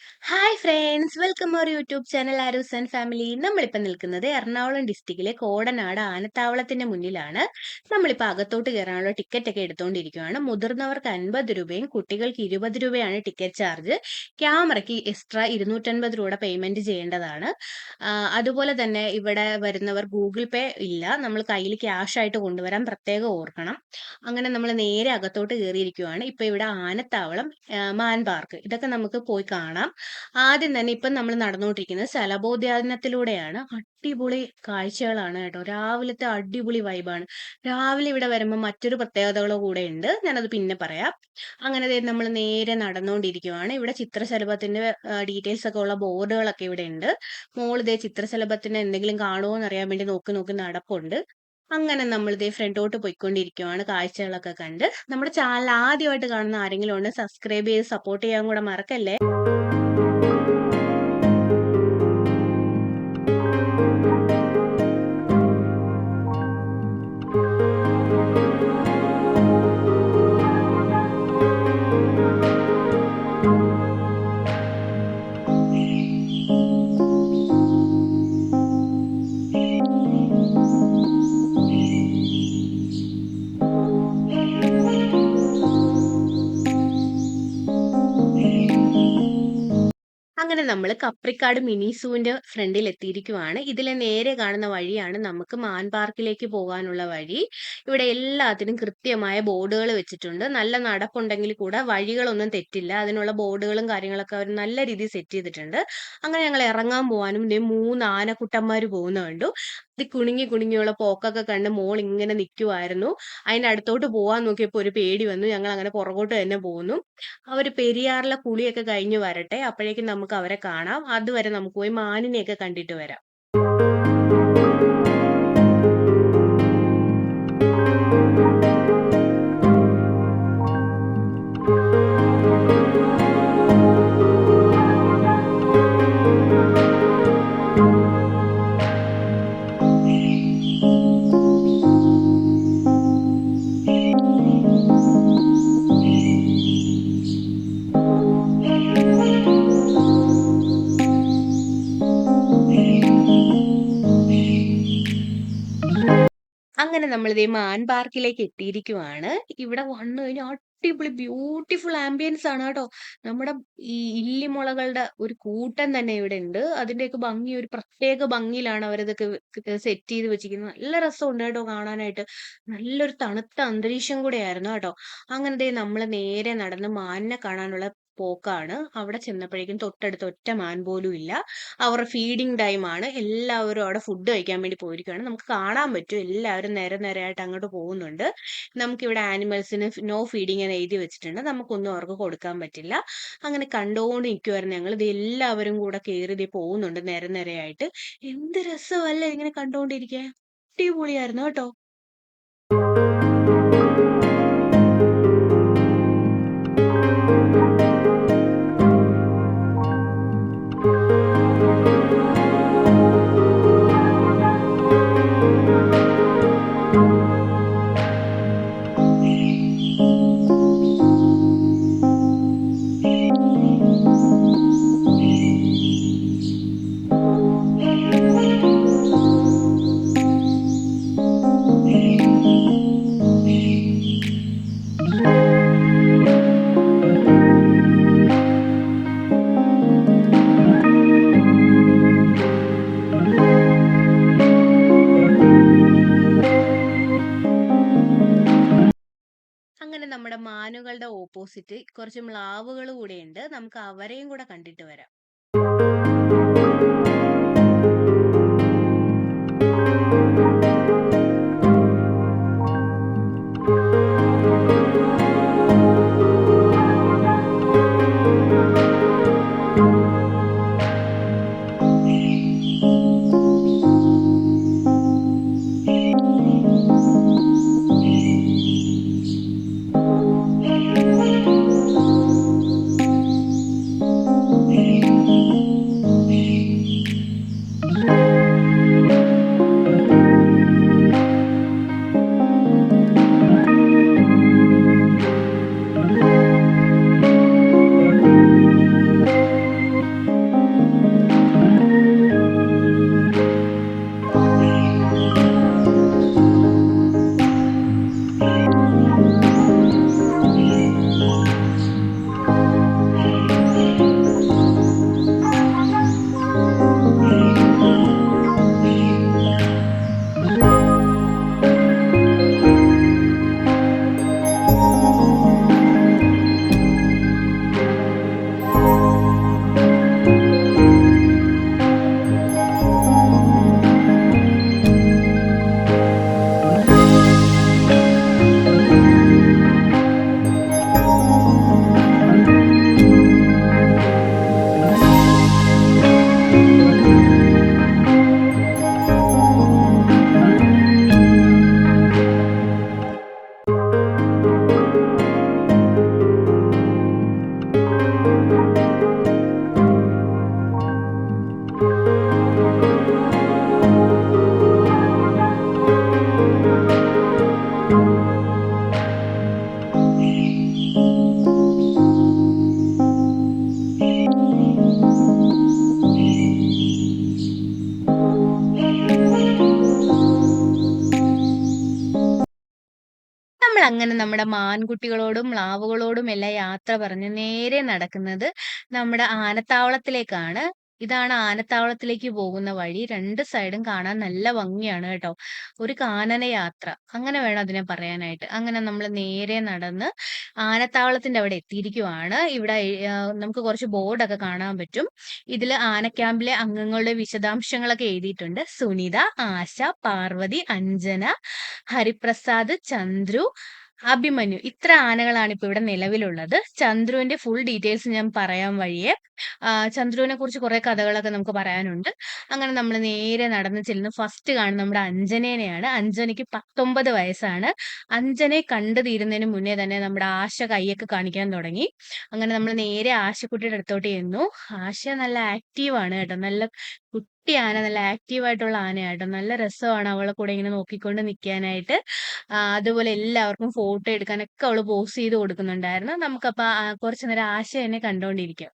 Hi friends, welcome our YouTube channel Aarus and family. നമ്മളിപ്പോൾ നിൽക്കുന്നത് എറണാകുളം ഡിസ്ട്രിക്റ്റിലെ കോടനാട് ആനത്താവളത്തിന്റെ മുന്നിലാണ്. നമ്മളിപ്പോൾ അകത്തോട്ട് കയറാനുള്ള ടിക്കറ്റ് ഒക്കെ എടുത്തുകൊണ്ടിരിക്കുകയാണ്. മുതിർന്നവർക്ക് 50 രൂപയും കുട്ടികൾക്ക് 20 രൂപയാണ് ടിക്കറ്റ് ചാർജ്. ക്യാമറയ്ക്ക് എക്സ്ട്രാ 250 രൂപ പേയ്മെന്റ് ചെയ്യേണ്ടതാണ്. അതുപോലെ തന്നെ ഇവിടെ വരുന്നവർ ഗൂഗിൾ പേ ഇല്ല, നമ്മൾ കയ്യിൽ ക്യാഷ് ആയിട്ട് കൊണ്ടുവരാൻ പ്രത്യേകം ഓർക്കണം. അങ്ങനെ നമ്മൾ നേരെ അകത്തോട്ട് കയറിയിരിക്കുകയാണ്. ഇപ്പൊ ഇവിടെ ആനത്താവളം, മാൻ പാർക്ക്, ഇതൊക്കെ നമുക്ക് പോയി കാണാം. ആദ്യം തന്നെ ഇപ്പം നമ്മൾ നടന്നുകൊണ്ടിരിക്കുന്നത് ശലഭോദ്യാനത്തിലൂടെയാണ്. അടിപൊളി കാഴ്ചകളാണ് കേട്ടോ. രാവിലത്തെ അടിപൊളി വൈബാണ്. രാവിലെ ഇവിടെ വരുമ്പോൾ മറ്റൊരു പ്രത്യേകതകളോ കൂടെ ഉണ്ട്, ഞാനത് പിന്നെ പറയാം. അങ്ങനെ നമ്മൾ നേരെ നടന്നുകൊണ്ടിരിക്കുവാണ്. ഇവിടെ ചിത്രശലഭത്തിന്റെ ഡീറ്റെയിൽസ് ഒക്കെ ഉള്ള ബോർഡുകളൊക്കെ ഇവിടെ ഉണ്ട്. മോള് ചിത്രശലഭത്തിന് എന്തെങ്കിലും കാണുമോ എന്നറിയാൻ വേണ്ടി നോക്കി നോക്കി നടപ്പുണ്ട്. അങ്ങനെ നമ്മൾ ഫ്രണ്ടോട്ട് പോയിക്കൊണ്ടിരിക്കുവാണ്, കാഴ്ചകളൊക്കെ കണ്ട്. നമ്മുടെ ചാനൽ ആദ്യമായിട്ട് കാണുന്ന ആരെങ്കിലും ഉണ്ട്, സബ്സ്ക്രൈബ് ചെയ്ത് സപ്പോർട്ട് ചെയ്യാൻ കൂടെ മറക്കല്ലേ. അങ്ങനെ നമ്മൾ കപ്രിക്കാട് മിനി സൂവിന്റെ ഫ്രണ്ടിൽ എത്തിയിരിക്കുവാണ്. ഇതിലെ നേരെ കാണുന്ന വഴിയാണ് നമുക്ക് മാൻ പാർക്കിലേക്ക് പോകാനുള്ള വഴി. ഇവിടെ എല്ലാത്തിനും കൃത്യമായ ബോർഡുകൾ വെച്ചിട്ടുണ്ട്. നല്ല നടപ്പുണ്ടെങ്കിൽ കൂടെ വഴികളൊന്നും തെറ്റില്ല. അതിനുള്ള ബോർഡുകളും കാര്യങ്ങളൊക്കെ അവർ നല്ല രീതിയിൽ സെറ്റ് ചെയ്തിട്ടുണ്ട്. അങ്ങനെ ഞങ്ങൾ ഇറങ്ങാൻ പോവാനും 3 ആനക്കുട്ടന്മാർ പോകുന്ന കണ്ടു. ഇത് കുണുങ്ങി കുണുങ്ങിയുള്ള പോക്കൊക്കെ കണ്ട് മോൾ ഇങ്ങനെ നിൽക്കുമായിരുന്നു. അതിന്റെ അടുത്തോട്ട് പോവാൻ നോക്കിയപ്പോൾ ഒരു പേടി വന്നു. ഞങ്ങൾ അങ്ങനെ പുറകോട്ട് തന്നെ പോകുന്നു. അവര് പെരിയാറിലെ കുളിയൊക്കെ കഴിഞ്ഞ് വരട്ടെ, അപ്പോഴേക്കും നമുക്ക് അവരെ കാണാം. അതുവരെ നമുക്ക് പോയി മാനിനെയൊക്കെ കണ്ടിട്ട് വരാം. അങ്ങനെ നമ്മൾ മാൻ പാർക്കിലേക്ക് എത്തിയിരിക്കുവാണ്. ഇവിടെ വന്നു കഴിഞ്ഞാൽ അടിപൊളി ബ്യൂട്ടിഫുൾ ആംബിയൻസ് ആണ് കേട്ടോ. നമ്മുടെ ഈ ഇല്ലിമുളകളുടെ ഒരു കൂട്ടം തന്നെ ഇവിടെ ഉണ്ട്. അതിന്റെയൊക്കെ ഭംഗി, ഒരു പ്രത്യേക ഭംഗിയിലാണ് അവരിതൊക്കെ സെറ്റ് ചെയ്ത് വെച്ചിരിക്കുന്നത്. നല്ല രസമുണ്ട് കേട്ടോ കാണാനായിട്ട്. നല്ലൊരു തണുത്ത അന്തരീക്ഷം കൂടെ ആയിരുന്നു കേട്ടോ. അങ്ങനെ നമ്മൾ നേരെ നടന്ന് മാനിനെ കാണാനുള്ള പോക്കാണ്. അവിടെ ചെന്നപ്പോഴേക്കും തൊട്ടടുത്ത് ഒറ്റ മാൻ പോലും ഇല്ല. അവരുടെ ഫീഡിങ് ടൈം ആണ്. എല്ലാവരും അവിടെ ഫുഡ് കഴിക്കാൻ വേണ്ടി പോയിരിക്കുകയാണ്. നമുക്ക് കാണാൻ പറ്റും, എല്ലാവരും നിരയായിട്ട് അങ്ങോട്ട് പോകുന്നുണ്ട്. നമുക്കിവിടെ ആനിമൽസിന് നോ ഫീഡിങ് എന്ന് എഴുതി വെച്ചിട്ടുണ്ട്. നമുക്കൊന്നും അവർക്ക് കൊടുക്കാൻ പറ്റില്ല. അങ്ങനെ കണ്ടുകൊണ്ട് നിൽക്കുമായിരുന്നു ഞങ്ങൾ. ഇത് എല്ലാവരും കൂടെ കയറി പോകുന്നുണ്ട് നിരയായിട്ട്. എന്ത് രസമല്ലേ ഇങ്ങനെ കണ്ടുകൊണ്ടിരിക്കാൻ. അടിപൊളിയായിരുന്നു കേട്ടോ. അങ്ങനെ നമ്മുടെ മാനുകളുടെ ഓപ്പോസിറ്റ് കുറച്ച് മ്ലാവുകൾ കൂടെ ഉണ്ട്. നമുക്ക് അവരെയും കൂടെ കണ്ടിട്ട് വരാം. അങ്ങനെ നമ്മുടെ മാൻകുട്ടികളോടും മ്ലാവുകളോടും എല്ലാം യാത്ര പറഞ്ഞ് നേരെ നടക്കുന്നത് നമ്മുടെ ആനത്താവളത്തിലേക്കാണ്. ഇതാണ് ആനത്താവളത്തിലേക്ക് പോകുന്ന വഴി. 2 സൈഡും കാണാൻ നല്ല ഭംഗിയാണ് കേട്ടോ. ഒരു കാനന യാത്ര അങ്ങനെ വേണം അതിനെ പറയാനായിട്ട്. അങ്ങനെ നമ്മൾ നേരെ നടന്ന് ആനത്താവളത്തിന്റെ അവിടെ എത്തിയിരിക്കുവാണ്. ഇവിടെ നമുക്ക് കുറച്ച് ബോർഡൊക്കെ കാണാൻ പറ്റും. ഇതില് ആന ക്യാമ്പിലെ അംഗങ്ങളുടെ വിശദാംശങ്ങളൊക്കെ എഴുതിയിട്ടുണ്ട്. സുനിത, ആശ, പാർവതി, അഞ്ജന, ഹരിപ്രസാദ്, ചന്ദ്രു, അഭിമന്യു. ഇത്ര ആനകളാണ് ഇപ്പൊ ഇവിടെ നിലവിലുള്ളത്. ചന്ദ്രുവിന്റെ ഫുൾ ഡീറ്റെയിൽസ് ഞാൻ പറയാൻ വഴിയെ. ചന്ദ്രുവിനെ കുറിച്ച് കുറെ കഥകളൊക്കെ നമുക്ക് പറയാനുണ്ട്. അങ്ങനെ നമ്മൾ നേരെ നടന്ന് ചെല്ലുന്നു. ഫസ്റ്റ് കാണുന്നത് നമ്മുടെ അഞ്ജനേനെയാണ്. അഞ്ജനയ്ക്ക് 19 വയസ്സാണ്. അഞ്ജനയെ കണ്ടു തീരുന്നതിന് മുന്നേ തന്നെ നമ്മുടെ ആശ കൈയൊക്കെ കാണിക്കാൻ തുടങ്ങി. അങ്ങനെ നമ്മൾ നേരെ ആശക്കുട്ടിയുടെ അടുത്തോട്ട് ചെന്നു. ആശ നല്ല ആക്റ്റീവ് ആണ് കേട്ടോ. നല്ല കുട്ടി ആന, നല്ല ആക്റ്റീവ് ആയിട്ടുള്ള ആനയാട്ടോ. നല്ല രസമാണ് അവളെ കൂടെ ഇങ്ങനെ നോക്കിക്കൊണ്ട് നിൽക്കാനായിട്ട്. അതുപോലെ എല്ലാവർക്കും ഫോട്ടോ എടുക്കാനൊക്കെ അവള് പോസ് ചെയ്ത് കൊടുക്കുന്നുണ്ടായിരുന്നു. നമുക്കപ്പോ കുറച്ചു നേരം ആശ എന്നെ കണ്ടോണ്ടിരിക്കാം.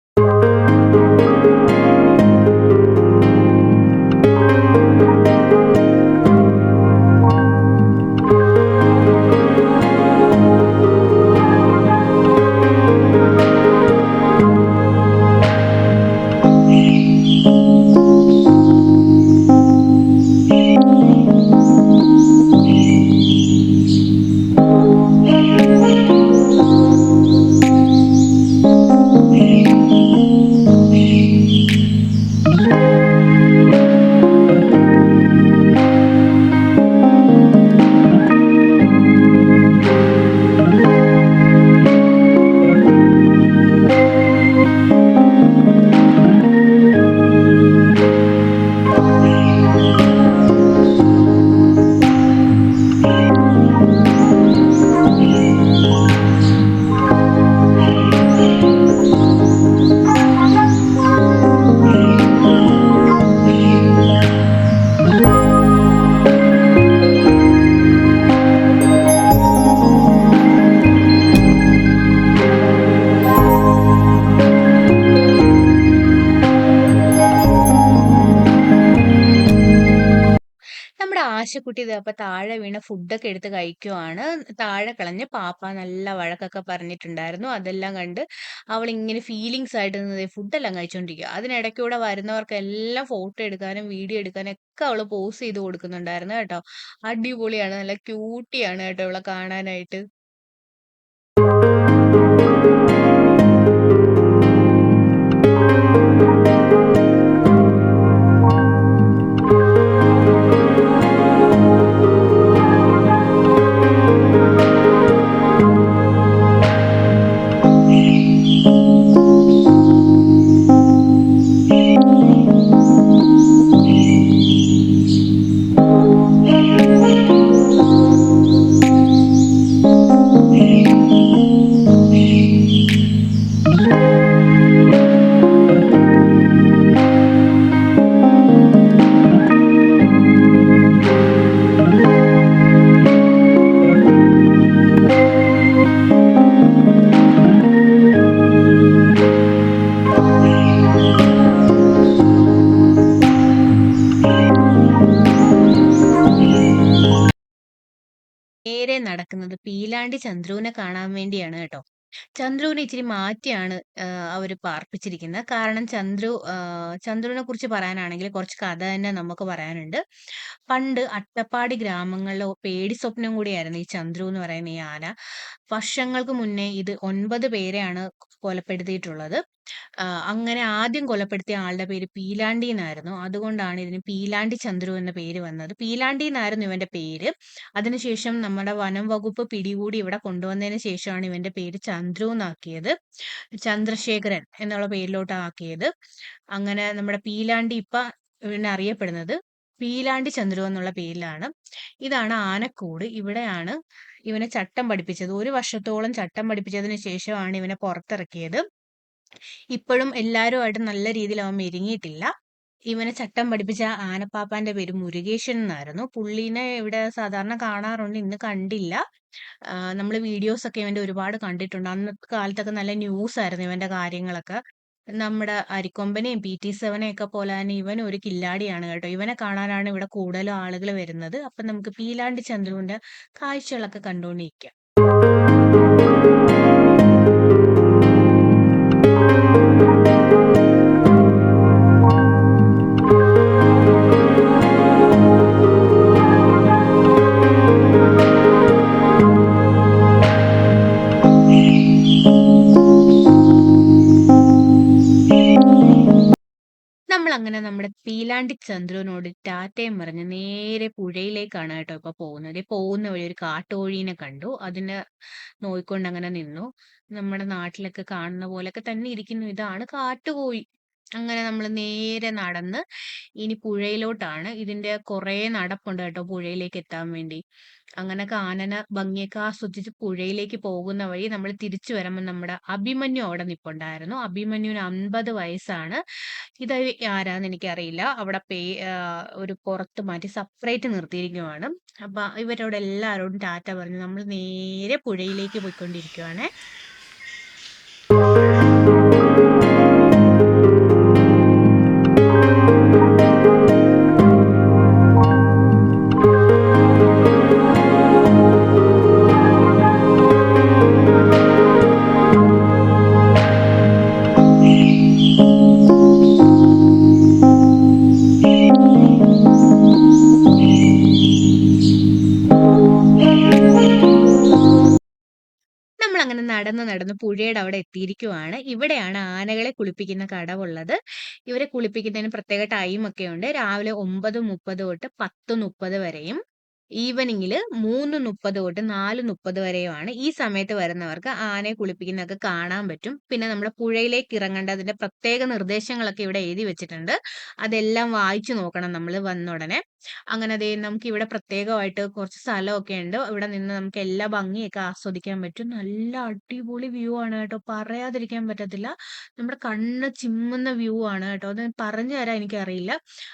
നമ്മുടെ ആശക്കുട്ടി ദേ അപ്പൊ താഴെ വീണ് ഫുഡൊക്കെ എടുത്ത് കഴിക്കുവാണ്. താഴെ കളഞ്ഞ് പാപ്പ നല്ല വഴക്കൊക്കെ പറഞ്ഞിട്ടുണ്ടായിരുന്നു. അതെല്ലാം കണ്ട് അവൾ ഇങ്ങനെ ഫീലിങ്സ് ആയിട്ട് നിന്ന് ഫുഡെല്ലാം കഴിച്ചോണ്ടിരിക്കുക. അതിനിടയ്ക്കൂടെ വരുന്നവർക്കെല്ലാം ഫോട്ടോ എടുക്കാനും വീഡിയോ എടുക്കാനും ഒക്കെ അവള് പോസ് ചെയ്ത് കൊടുക്കുന്നുണ്ടായിരുന്നു കേട്ടോ. അടിപൊളിയാണ്, നല്ല ക്യൂട്ടിയാണ് കേട്ടോ ഇവളെ കാണാനായിട്ട്. നേരെ നടക്കുന്നത് പീലാണ്ടി ചന്ദ്രുവിനെ കാണാൻ വേണ്ടിയാണ് കേട്ടോ. ചന്ദ്രുവിനെ ഇച്ചിരി മാറ്റിയാണ് അവര് പാർപ്പിച്ചിരിക്കുന്നത്. കാരണം ചന്ദ്രുവിനെ കുറിച്ച് പറയാനാണെങ്കിൽ കുറച്ച് കഥ തന്നെ നമുക്ക് പറയാനുണ്ട്. പണ്ട് അട്ടപ്പാടി ഗ്രാമങ്ങളിലെ പേടി സ്വപ്നം കൂടിയായിരുന്നു ഈ ചന്ദ്രു എന്ന് പറയുന്ന ഈ ആന. വർഷങ്ങൾക്ക് മുന്നേ ഇത് 9 പേരെയാണ് കൊലപ്പെടുത്തിയിട്ടുള്ളത്. അങ്ങനെ ആദ്യം കൊലപ്പെടുത്തിയ ആളുടെ പേര് പീലാണ്ടി എന്നായിരുന്നു. അതുകൊണ്ടാണ് ഇതിന് പീലാണ്ടി ചന്ദ്രു എന്ന പേര് വന്നത്. പീലാണ്ടി എന്നായിരുന്നു ഇവന്റെ പേര്. അതിനുശേഷം നമ്മുടെ വനം വകുപ്പ് പിടികൂടി ഇവിടെ കൊണ്ടുവന്നതിന് ശേഷമാണ് ഇവന്റെ പേര് ചന്ദ്രു എന്നാക്കിയത്. ചന്ദ്രശേഖരൻ എന്നുള്ള പേരിലോട്ട് ആക്കിയത്. അങ്ങനെ നമ്മുടെ പീലാണ്ടി ഇപ്പൊ ഇവനെ അറിയപ്പെടുന്നത് പീലാണ്ടി ചന്ദ്രു എന്നുള്ള പേരിലാണ്. ഇതാണ് ആനക്കൂട്. ഇവിടെയാണ് ഇവനെ ചട്ടം പഠിപ്പിച്ചത്. 1 വർഷത്തോളം ചട്ടം പഠിപ്പിച്ചതിന് ശേഷമാണ് ഇവനെ പുറത്തിറക്കിയത്. ഇപ്പോഴും എല്ലാവരുമായിട്ട് നല്ല രീതിയിൽ അവൻ മെരുങ്ങിയിട്ടില്ല. ഇവനെ ചട്ടം പഠിപ്പിച്ച ആനപ്പാപ്പാന്റെ പേര് മുരുകേശൻ എന്നായിരുന്നു. പുള്ളീനെ ഇവിടെ സാധാരണ കാണാറുണ്ട്, ഇന്ന് കണ്ടില്ല. നമ്മൾ വീഡിയോസ് ഒക്കെ ഇവന്റെ ഒരുപാട് കണ്ടിട്ടുണ്ട്. അന്നത്തെ കാലത്തൊക്കെ നല്ല ന്യൂസ് ആയിരുന്നു ഇവന്റെ കാര്യങ്ങളൊക്കെ. നമ്മുടെ അരിക്കൊമ്പനെയും PT7 പോലെ തന്നെ ഇവൻ ഒരു കില്ലാടിയാണ് കേട്ടോ. ഇവനെ കാണാനാണ് ഇവിടെ കൂടുതലും ആളുകൾ വരുന്നത്. അപ്പൊ നമുക്ക് പീലാണ്ടി ചന്ദ്രുവിന്റെ കാഴ്ചകളൊക്കെ കണ്ടുകൊണ്ടിരിക്കാം. നമ്മളങ്ങനെ നമ്മുടെ പീലാണ്ടി ചന്ദ്രുവിനോട് ടാറ്റയും പറഞ്ഞ് നേരെ പുഴയിലേക്കാണ് കേട്ടോ ഇപ്പൊ പോകുന്നത്. പോകുന്ന വഴി ഒരു കാട്ടുകോഴീനെ കണ്ടു. അതിനെ നോക്കിക്കൊണ്ട് അങ്ങനെ നിന്നു. നമ്മുടെ നാട്ടിലൊക്കെ കാണുന്ന പോലൊക്കെ തന്നെ ഇരിക്കുന്നു. ഇതാണ് കാട്ടുകോഴി. അങ്ങനെ നമ്മൾ നേരെ നടന്ന് ഇനി പുഴയിലോട്ടാണ്. ഇതിന്റെ കുറേ നടപ്പുണ്ട് കേട്ടോ പുഴയിലേക്ക് എത്താൻ വേണ്ടി. അങ്ങനെ കാനന ഭംഗിയൊക്കെ ആസ്വദിച്ച് പുഴയിലേക്ക് പോകുന്ന വഴി നമ്മൾ തിരിച്ചു വരുമ്പോൾ നമ്മുടെ അഭിമന്യു അവിടെ നിപ്പുണ്ടായിരുന്നു. അഭിമന്യുവിന് 50 വയസ്സാണ്. ഇത് ആരാന്ന് എനിക്കറിയില്ല. അവിടെ ഒരു പുറത്ത് മാറ്റി സെപ്പറേറ്റ് നിർത്തിയിരിക്കുവാണ്. അപ്പൊ ഇവരോട് എല്ലാവരോടും ടാറ്റ പറഞ്ഞു നമ്മൾ നേരെ പുഴയിലേക്ക് പോയിക്കൊണ്ടിരിക്കുവാണേ. നമ്മളങ്ങനെ നടന്ന് പുഴയുടെ അവിടെ എത്തിയിരിക്കുവാണ്. ഇവിടെയാണ് ആനകളെ കുളിപ്പിക്കുന്ന കടവുള്ളത്. ഇവരെ കുളിപ്പിക്കുന്നതിന് പ്രത്യേക ടൈമൊക്കെ ഉണ്ട്. രാവിലെ 9:30 തൊട്ട് 10:30 വരെയും ഈവനിങ്ങില് 3:30 തൊട്ട് 4:30 വരെയുമാണ്. ഈ സമയത്ത് വരുന്നവർക്ക് ആനയെ കുളിപ്പിക്കുന്നതൊക്കെ കാണാൻ പറ്റും. പിന്നെ നമ്മുടെ പുഴയിലേക്ക് ഇറങ്ങേണ്ടതിന്റെ പ്രത്യേക നിർദ്ദേശങ്ങളൊക്കെ ഇവിടെ എഴുതി വെച്ചിട്ടുണ്ട്. അതെല്ലാം വായിച്ചു നോക്കണം നമ്മള് വന്ന ഉടനെ. അങ്ങനെ ദേ നമുക്ക് ഇവിടെ പ്രത്യേകമായിട്ട് കുറച്ച് സ്ഥലമൊക്കെ ഉണ്ട്. ഇവിടെ നിന്ന് നമുക്ക് എല്ലാ ഭംഗിയൊക്കെ ആസ്വദിക്കാൻ പറ്റും. നല്ല അടിപൊളി വ്യൂ ആണ് കേട്ടോ. പറയാതിരിക്കാൻ പറ്റത്തില്ല. നമ്മുടെ കണ്ണ് ചിമ്മുന്ന വ്യൂ ആണ് കേട്ടോ. അത് പറഞ്ഞു തരാൻ എനിക്കറിയില്ല.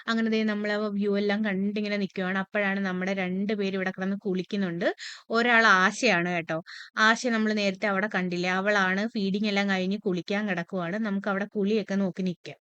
അങ്ങനെ ദേ നമ്മൾ ആ വ്യൂ എല്ലാം കണ്ടിങ്ങനെ നിൽക്കുവാണ്. അപ്പോഴാണ് നമ്മുടെ 2 പേര് ഇവിടെ കിടന്ന് കുളിക്കുന്നുണ്ട്. ഒരാൾ ആശയാണ് കേട്ടോ. ആശ നമ്മൾ നേരത്തെ അവിടെ കണ്ടില്ലേ? അവളാണ് ഫീഡിങ് എല്ലാം കഴിഞ്ഞ് കുളിക്കാൻ കിടക്കുവാണ്. നമുക്ക് അവിടെ കുളിയൊക്കെ നോക്കി നിൽക്കാം.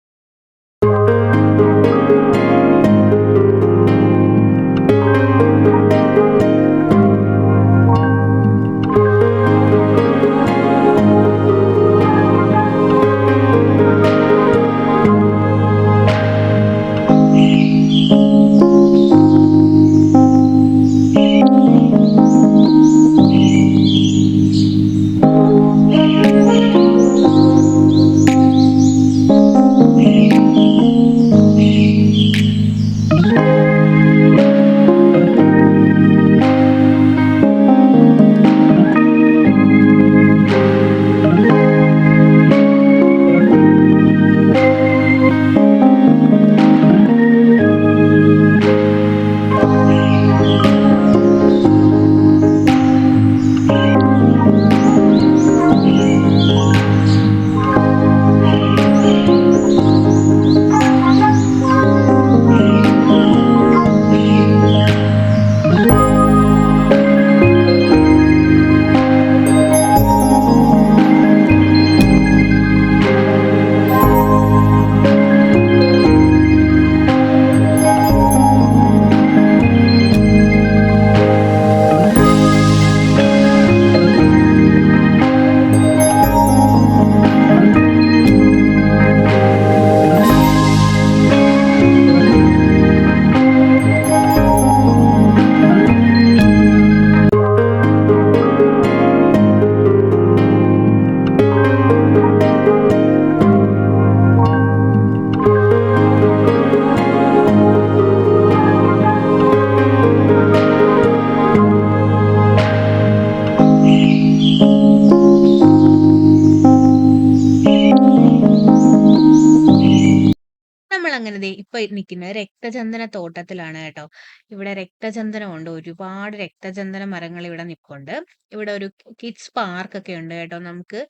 നമ്മളങ്ങനെ ദേ ഇപ്പൊ നിൽക്കുന്നത് രക്തചന്ദന തോട്ടത്തിലാണ് കേട്ടോ. ഇവിടെ രക്തചന്ദനമുണ്ട്. ഒരുപാട് രക്തചന്ദന മരങ്ങൾ ഇവിടെ നിൽപ്പുണ്ട്. ഇവിടെ ഒരു കിഡ്സ് പാർക്ക് ഒക്കെ ഉണ്ട് കേട്ടോ. നമുക്ക്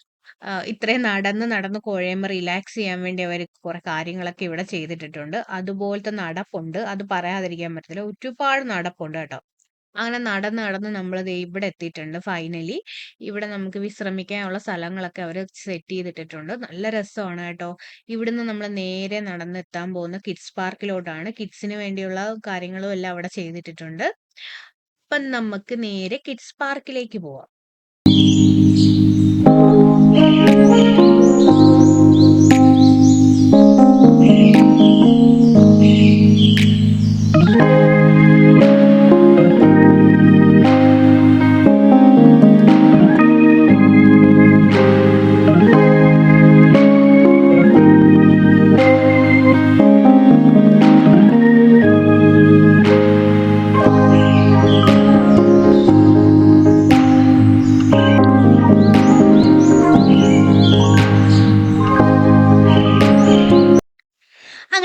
ഇത്രയും നടന്ന് കുഴയുമ്പോൾ റിലാക്സ് ചെയ്യാൻ വേണ്ടി അവർ കുറെ കാര്യങ്ങളൊക്കെ ഇവിടെ ചെയ്തിട്ടിട്ടുണ്ട്. അതുപോലത്തെ നടപ്പുണ്ട്. അത് പറയാതിരിക്കാൻ പറ്റത്തില്ല. ഒരുപാട് നടപ്പുണ്ട് കേട്ടോ. അങ്ങനെ നടന്ന് നമ്മൾ ദേ ഇവിടെ എത്തിയിട്ടുണ്ട് ഫൈനലി. ഇവിടെ നമുക്ക് വിശ്രമിക്കാനുള്ള സ്ഥലങ്ങളൊക്കെ അവര് സെറ്റ് ചെയ്തിട്ടിട്ടുണ്ട്. നല്ല രസമാണ് കേട്ടോ. ഇവിടുന്ന് നമ്മൾ നേരെ നടന്നെത്താൻ പോകുന്ന കിഡ്സ് പാർക്കിലോട്ടാണ്. കിഡ്സിന് വേണ്ടിയുള്ള കാര്യങ്ങളും എല്ലാം അവിടെ ചെയ്തിട്ടിട്ടുണ്ട്. അപ്പം നമുക്ക് നേരെ കിഡ്സ് പാർക്കിലേക്ക് പോവാം.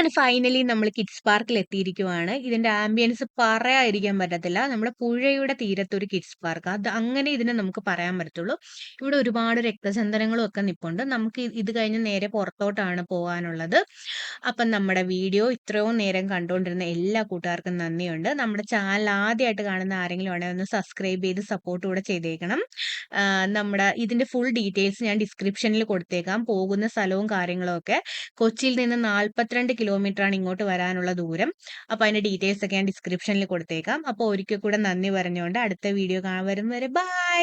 അങ്ങനെ ഫൈനലി നമ്മൾ കിഡ്സ് പാർക്കിൽ എത്തിയിരിക്കുവാണ്. ഇതിന്റെ ആംബിയൻസ് പറയാതിരിക്കാൻ പറ്റത്തില്ല. നമ്മുടെ പുഴയുടെ തീരത്തൊരു കിഡ്സ് പാർക്ക്. അത് അങ്ങനെ ഇതിനെ നമുക്ക് പറയാൻ പറ്റത്തുള്ളൂ. ഇവിടെ ഒരുപാട് രക്തചന്ദനങ്ങളും ഒക്കെ നിപ്പുണ്ട്. നമുക്ക് ഇത് കഴിഞ്ഞ് നേരെ പുറത്തോട്ടാണ് പോകാനുള്ളത്. അപ്പം നമ്മുടെ വീഡിയോ ഇത്രയും നേരം കണ്ടുകൊണ്ടിരുന്ന എല്ലാ കൂട്ടുകാർക്കും നന്ദിയുണ്ട്. നമ്മുടെ ചാനൽ ആദ്യമായിട്ട് കാണുന്ന ആരെങ്കിലും ആണെങ്കിൽ ഒന്ന് സബ്സ്ക്രൈബ് ചെയ്ത് സപ്പോർട്ട് കൂടെ ചെയ്തേക്കണം. നമ്മുടെ ഇതിന്റെ ഫുൾ ഡീറ്റെയിൽസ് ഞാൻ ഡിസ്ക്രിപ്ഷനിൽ കൊടുത്തേക്കാം. പോകുന്ന സ്ഥലവും കാര്യങ്ങളും ഒക്കെ. കൊച്ചിയിൽ നിന്ന് 42 കിലോമീറ്ററാണ് ഇങ്ങോട്ട് വരാനുള്ള ദൂരം. അപ്പോൾ അതിന്റെ ഡീറ്റെയിൽസ് ഒക്കെ ഞാൻ ഡിസ്ക്രിപ്ഷനിൽ കൊടുത്തേക്കാം. അപ്പോൾ ഒരിക്കൽ കൂടെ നന്ദി പറഞ്ഞുകൊണ്ട് അടുത്ത വീഡിയോ വരും വരെ ബൈ.